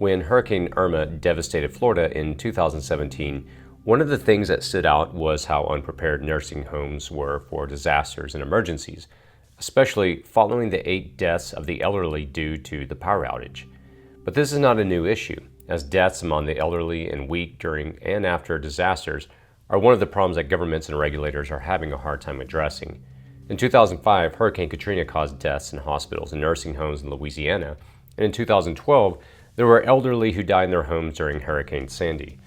When Hurricane Irma devastated Florida in 2017, one of the things that stood out was how unprepared nursing homes were for disasters and emergencies, especially following the 8 deaths of the elderly due to the power outage. But this is not a new issue, as deaths among the elderly and weak during and after disasters are one of the problems that governments and regulators are having a hard time addressing. In 2005, Hurricane Katrina caused deaths in hospitals and nursing homes in Louisiana, and in 2012, there were elderly who died in their homes during Hurricane Sandy.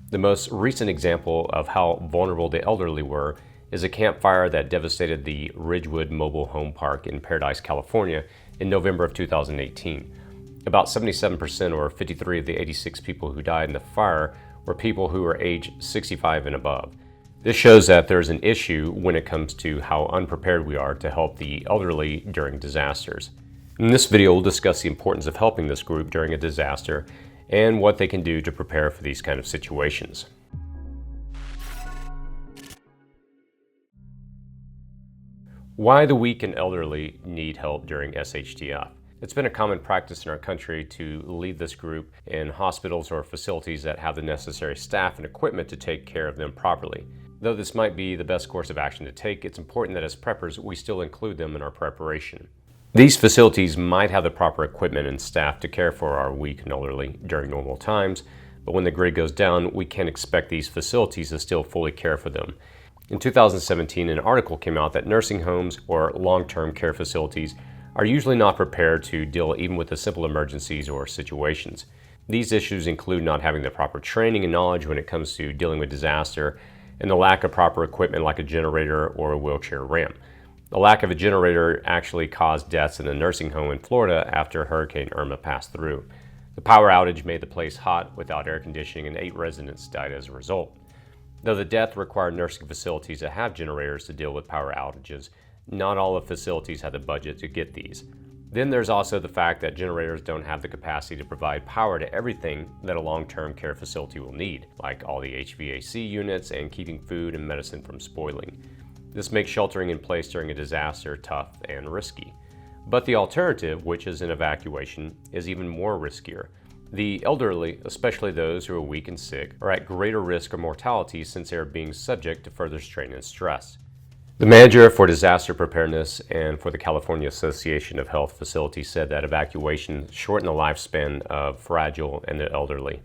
The most recent example of how vulnerable the elderly were is a camp fire that devastated the Ridgewood Mobile Home Park in Paradise, California in November of 2018. About 77% or 53 of the 86 people who died in the fire were people who were age 65 and above. This shows that there's an issue when it comes to how unprepared we are to help the elderly during disasters. In this video, we'll discuss the importance of helping this group during a disaster and what they can do to prepare for these kind of situations. Why the weak and elderly need help during SHTF. It's been a common practice in our country to leave this group in hospitals or facilities that have the necessary staff and equipment to take care of them properly. Though this might be the best course of action to take, it's important that as preppers, we still include them in our preparation. These facilities might have the proper equipment and staff to care for our weak and elderly during normal times, but when the grid goes down, we can't expect these facilities to still fully care for them. In 2017, an article came out that nursing homes or long-term care facilities are usually not prepared to deal even with the simple emergencies or situations. These issues include not having the proper training and knowledge when it comes to dealing with disaster, and the lack of proper equipment like a generator or a wheelchair ramp. The lack of a generator actually caused deaths in a nursing home in Florida after Hurricane Irma passed through. The power outage made the place hot without air conditioning, and 8 residents died as a result. Though the death required nursing facilities to have generators to deal with power outages, not all the facilities had the budget to get these. Then there's also the fact that generators don't have the capacity to provide power to everything that a long-term care facility will need, like all the HVAC units and keeping food and medicine from spoiling. This makes sheltering in place during a disaster tough and risky. But the alternative, which is an evacuation, is even more riskier. The elderly, especially those who are weak and sick, are at greater risk of mortality since they are being subject to further strain and stress. The manager for disaster preparedness and for the California Association of Health Facilities said that evacuations shorten the lifespan of fragile and the elderly.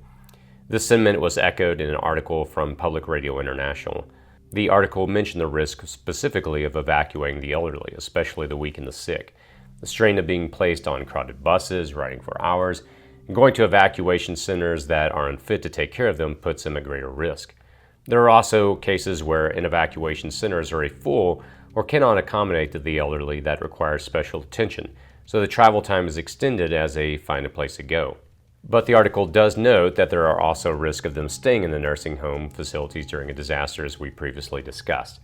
This sentiment was echoed in an article from Public Radio International. The article mentioned the risk specifically of evacuating the elderly, especially the weak and the sick. The strain of being placed on crowded buses, riding for hours, and going to evacuation centers that are unfit to take care of them puts them at greater risk. There are also cases where an evacuation centers are full or cannot accommodate the elderly that requires special attention, so the travel time is extended as they find a place to go. But the article does note that there are also risks of them staying in the nursing home facilities during a disaster, as we previously discussed.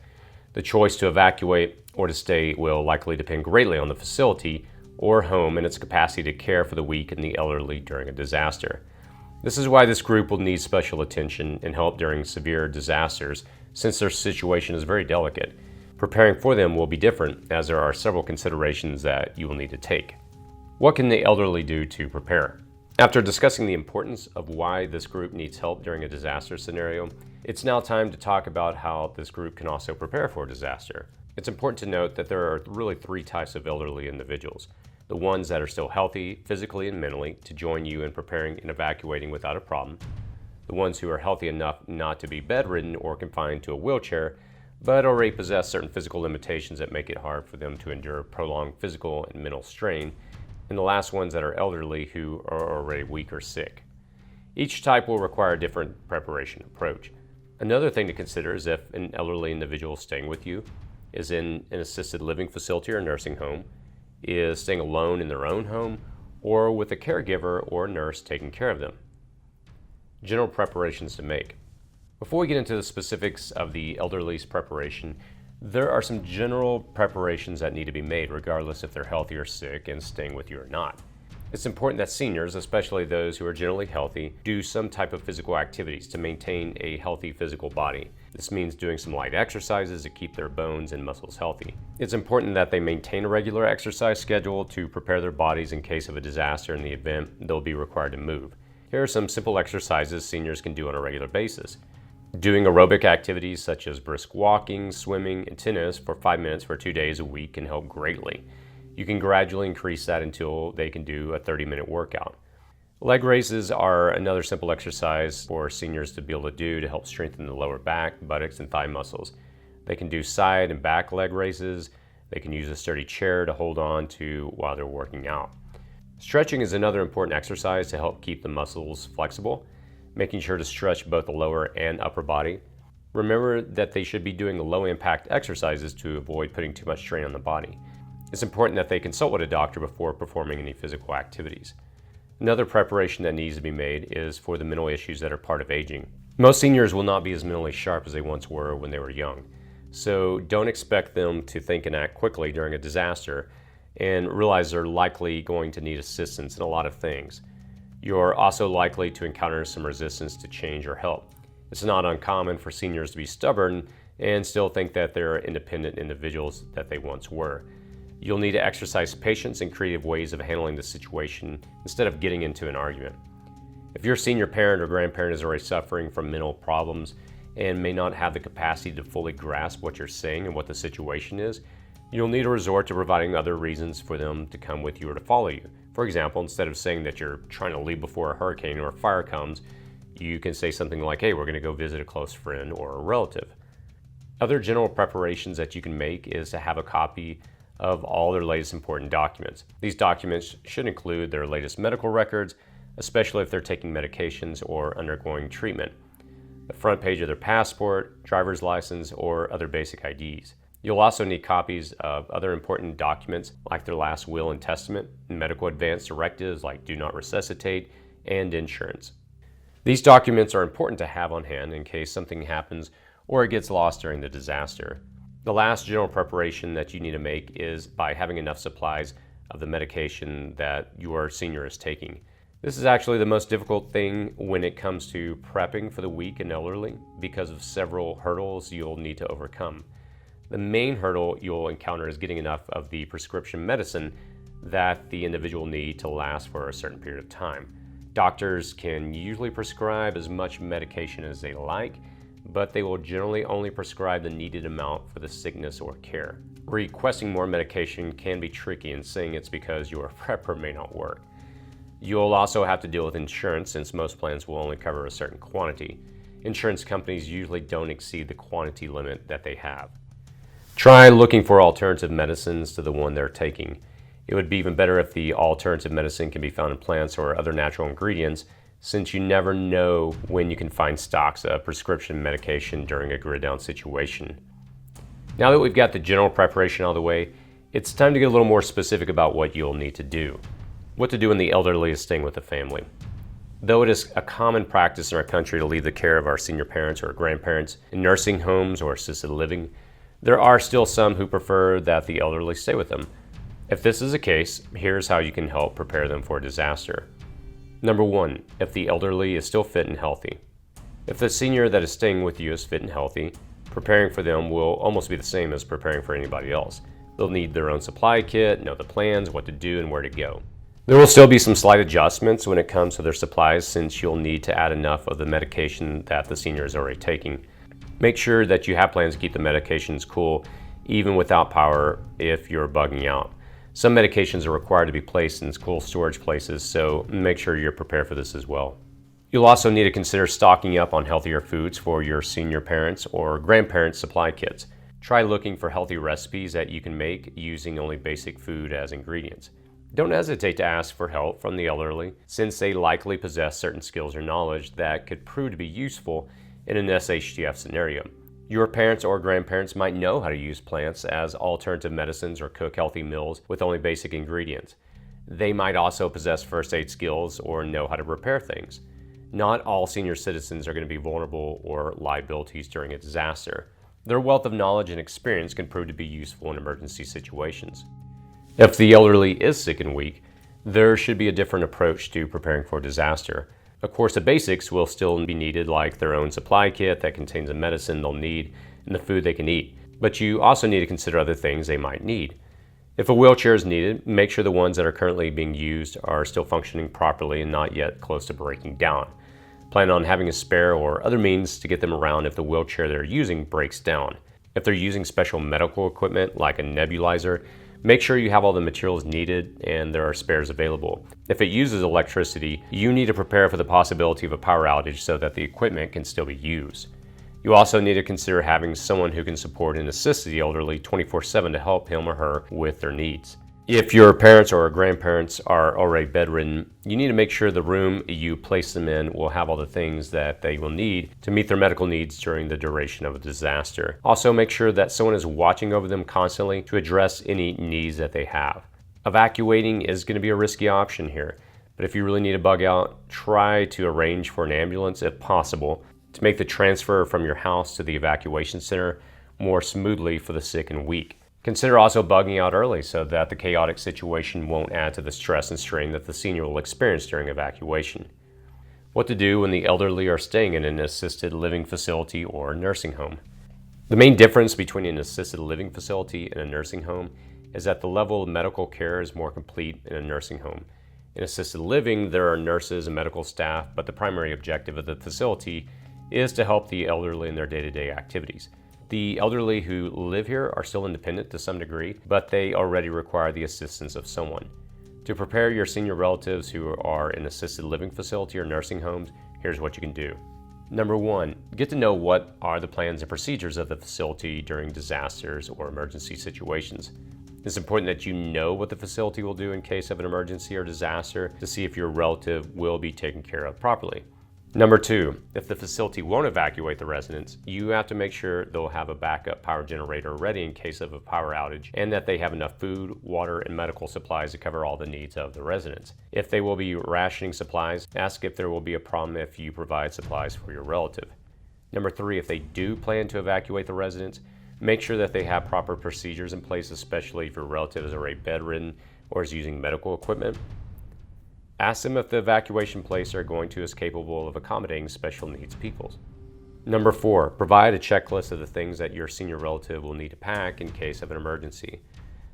The choice to evacuate or to stay will likely depend greatly on the facility or home and its capacity to care for the weak and the elderly during a disaster. This is why this group will need special attention and help during severe disasters, since their situation is very delicate. Preparing for them will be different, as there are several considerations that you will need to take. What can the elderly do to prepare? After discussing the importance of why this group needs help during a disaster scenario, it's now time to talk about how this group can also prepare for a disaster. It's important to note that there are really 3 types of elderly individuals. The ones that are still healthy, physically and mentally, to join you in preparing and evacuating without a problem. The ones who are healthy enough not to be bedridden or confined to a wheelchair, but already possess certain physical limitations that make it hard for them to endure prolonged physical and mental strain. And the last ones that are elderly who are already weak or sick. Each type will require a different preparation approach. Another thing to consider is if an elderly individual staying with you is in an assisted living facility or nursing home, is staying alone in their own home, or with a caregiver or nurse taking care of them. General preparations to make. Before we get into the specifics of the elderly's preparation, there are some general preparations that need to be made regardless if they're healthy or sick and staying with you or not. It's important that seniors, especially those who are generally healthy, do some type of physical activities to maintain a healthy physical body. This means doing some light exercises to keep their bones and muscles healthy. It's important that they maintain a regular exercise schedule to prepare their bodies in case of a disaster in the event they'll be required to move. Here are some simple exercises seniors can do on a regular basis. Doing aerobic activities such as brisk walking, swimming, and tennis for 5 minutes for 2 days a week can help greatly. You can gradually increase that until they can do a 30-minute workout. Leg raises are another simple exercise for seniors to be able to do to help strengthen the lower back, buttocks, and thigh muscles. They can do side and back leg raises. They can use a sturdy chair to hold on to while they're working out. Stretching is another important exercise to help keep the muscles flexible, making sure to stretch both the lower and upper body. Remember that they should be doing low-impact exercises to avoid putting too much strain on the body. It's important that they consult with a doctor before performing any physical activities. Another preparation that needs to be made is for the mental issues that are part of aging. Most seniors will not be as mentally sharp as they once were when they were young, so don't expect them to think and act quickly during a disaster and realize they're likely going to need assistance in a lot of things. You're also likely to encounter some resistance to change or help. It's not uncommon for seniors to be stubborn and still think that they're independent individuals that they once were. You'll need to exercise patience and creative ways of handling the situation instead of getting into an argument. If your senior parent or grandparent is already suffering from mental problems and may not have the capacity to fully grasp what you're saying and what the situation is, you'll need to resort to providing other reasons for them to come with you or to follow you. For example, instead of saying that you're trying to leave before a hurricane or a fire comes, you can say something like, hey, we're going to go visit a close friend or a relative. Other general preparations that you can make is to have a copy of all their latest important documents. These documents should include their latest medical records, especially if they're taking medications or undergoing treatment, the front page of their passport, driver's license, or other basic IDs. You'll also need copies of other important documents like their last will and testament, medical advance directives like do not resuscitate, and insurance. These documents are important to have on hand in case something happens or it gets lost during the disaster. The last general preparation that you need to make is by having enough supplies of the medication that your senior is taking. This is actually the most difficult thing when it comes to prepping for the weak and elderly because of several hurdles you'll need to overcome. The main hurdle you'll encounter is getting enough of the prescription medicine that the individual need to last for a certain period of time. Doctors can usually prescribe as much medication as they like, but they will generally only prescribe the needed amount for the sickness or care. Requesting more medication can be tricky, and saying it's because your prepper may not work. You'll also have to deal with insurance since most plans will only cover a certain quantity. Insurance companies usually don't exceed the quantity limit that they have. Try looking for alternative medicines to the one they're taking. It would be even better if the alternative medicine can be found in plants or other natural ingredients, since you never know when you can find stocks of prescription medication during a grid-down situation. Now that we've got the general preparation out of the way, it's time to get a little more specific about what you'll need to do. What to do when the elderly is staying with the family. Though it is a common practice in our country to leave the care of our senior parents or grandparents in nursing homes or assisted living, there are still some who prefer that the elderly stay with them. If this is the case, here's how you can help prepare them for a disaster. Number 1, if the elderly is still fit and healthy. If the senior that is staying with you is fit and healthy, preparing for them will almost be the same as preparing for anybody else. They'll need their own supply kit, know the plans, what to do, and where to go. There will still be some slight adjustments when it comes to their supplies, since you'll need to add enough of the medication that the senior is already taking. Make sure that you have plans to keep the medications cool, even without power if you're bugging out. Some medications are required to be placed in cool storage places, so make sure you're prepared for this as well. You'll also need to consider stocking up on healthier foods for your senior parents or grandparents' supply kits. Try looking for healthy recipes that you can make using only basic food as ingredients. Don't hesitate to ask for help from the elderly, since they likely possess certain skills or knowledge that could prove to be useful in an SHTF scenario. Your parents or grandparents might know how to use plants as alternative medicines or cook healthy meals with only basic ingredients. They might also possess first aid skills or know how to repair things. Not all senior citizens are going to be vulnerable or liabilities during a disaster. Their wealth of knowledge and experience can prove to be useful in emergency situations. If the elderly is sick and weak, There should be a different approach to preparing for disaster. Of course, the basics will still be needed, like their own supply kit that contains the medicine they'll need and the food they can eat. But you also need to consider other things they might need. If a wheelchair is needed, make sure the ones that are currently being used are still functioning properly and not yet close to breaking down. Plan on having a spare or other means to get them around if the wheelchair they're using breaks down. If they're using special medical equipment like a nebulizer, make sure you have all the materials needed and there are spares available. If it uses electricity, you need to prepare for the possibility of a power outage so that the equipment can still be used. You also need to consider having someone who can support and assist the elderly 24/7 to help him or her with their needs. If your parents or grandparents are already bedridden, you need to make sure the room you place them in will have all the things that they will need to meet their medical needs during the duration of a disaster. Also, make sure that someone is watching over them constantly to address any needs that they have. Evacuating is going to be a risky option here, but if you really need a bug out, try to arrange for an ambulance if possible to make the transfer from your house to the evacuation center more smoothly for the sick and weak. Consider also bugging out early so that the chaotic situation won't add to the stress and strain that the senior will experience during evacuation. What to do when the elderly are staying in an assisted living facility or nursing home. The main difference between an assisted living facility and a nursing home is that the level of medical care is more complete in a nursing home. In assisted living, there are nurses and medical staff, but the primary objective of the facility is to help the elderly in their day-to-day activities. The elderly who live here are still independent to some degree, but they already require the assistance of someone. To prepare your senior relatives who are in assisted living facility or nursing homes, here's what you can do. Number one, get to know what are the plans and procedures of the facility during disasters or emergency situations. It's important that you know what the facility will do in case of an emergency or disaster to see if your relative will be taken care of properly. Number two, if the facility won't evacuate the residents, you have to make sure they'll have a backup power generator ready in case of a power outage and that they have enough food, water, and medical supplies to cover all the needs of the residents. If they will be rationing supplies, ask if there will be a problem if you provide supplies for your relative. Number three, if they do plan to evacuate the residents, make sure that they have proper procedures in place, especially if your relative is already bedridden or is using medical equipment. Ask them if the evacuation place they're going to is capable of accommodating special needs people. Number four, provide a checklist of the things that your senior relative will need to pack in case of an emergency.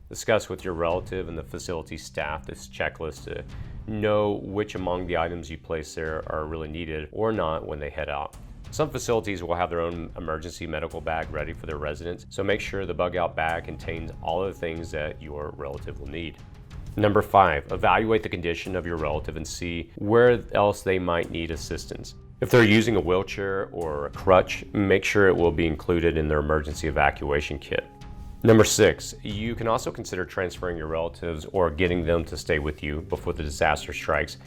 Discuss with your relative and the facility staff this checklist to know which among the items you place there are really needed or not when they head out. Some facilities will have their own emergency medical bag ready for their residents, so make sure the bug out bag contains all of the things that your relative will need. Number five, evaluate the condition of your relative and see where else they might need assistance. If they're using a wheelchair or a crutch, make sure it will be included in their emergency evacuation kit. Number six, you can also consider transferring your relatives or getting them to stay with you before the disaster strikes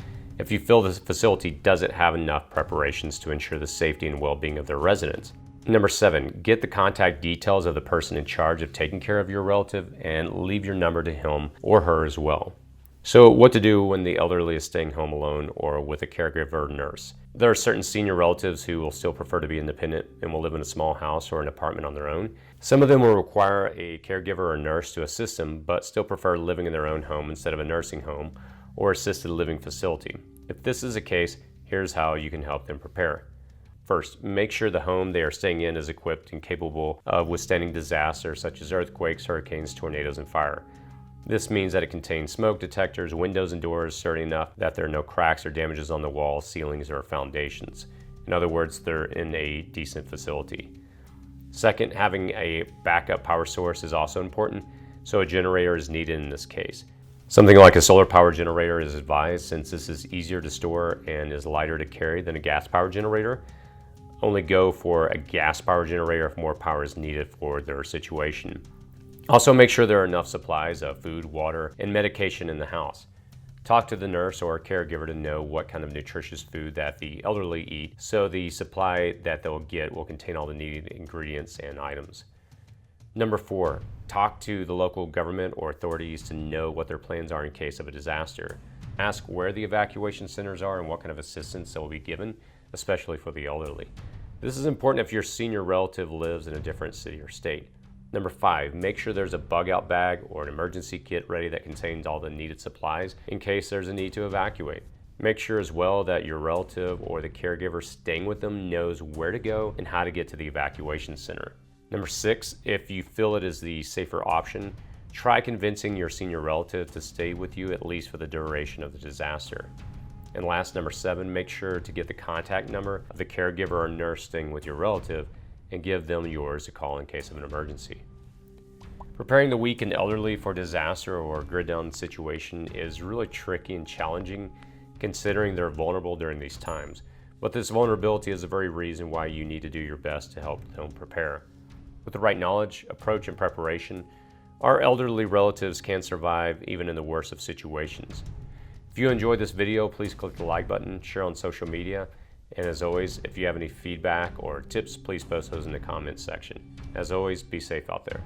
if you feel the facility doesn't have enough preparations to ensure the safety and well-being of their residents. Number seven, get the contact details of the person in charge of taking care of your relative and leave your number to him or her as well. So what to do when the elderly is staying home alone or with a caregiver or nurse? There are certain senior relatives who will still prefer to be independent and will live in a small house or an apartment on their own. Some of them will require a caregiver or nurse to assist them, but still prefer living in their own home instead of a nursing home or assisted living facility. If this is the case, here's how you can help them prepare. First, make sure the home they are staying in is equipped and capable of withstanding disasters such as earthquakes, hurricanes, tornadoes, and fire. This means that it contains smoke detectors, windows and doors sturdy enough that there are no cracks or damages on the walls, ceilings, or foundations. In other words, they're in a decent facility. Second, having a backup power source is also important, so a generator is needed in this case. Something like a solar power generator is advised since this is easier to store and is lighter to carry than a gas power generator. Only go for a gas power generator if more power is needed for their situation. Also, make sure there are enough supplies of food, water, and medication in the house. Talk to the nurse or caregiver to know what kind of nutritious food that the elderly eat, so the supply that they'll get will contain all the needed ingredients and items. Number four, talk to the local government or authorities to know what their plans are in case of a disaster. Ask where the evacuation centers are and what kind of assistance they will be given, especially for the elderly. This is important if your senior relative lives in a different city or state. Number 5, make sure there's a bug out bag or an emergency kit ready that contains all the needed supplies in case there's a need to evacuate. Make sure as well that your relative or the caregiver staying with them knows where to go and how to get to the evacuation center. Number 6, if you feel it is the safer option, try convincing your senior relative to stay with you at least for the duration of the disaster. And last, number 7, make sure to get the contact number of the caregiver or nurse staying with your relative and give them yours to call in case of an emergency. Preparing the weak and elderly for disaster or grid down situation is really tricky and challenging considering they're vulnerable during these times. But this vulnerability is the very reason why you need to do your best to help them prepare. With the right knowledge, approach, and preparation, our elderly relatives can survive even in the worst of situations. If you enjoyed this video, please click the like button, share on social media, and as always, if you have any feedback or tips, please post those in the comments section. As always, be safe out there.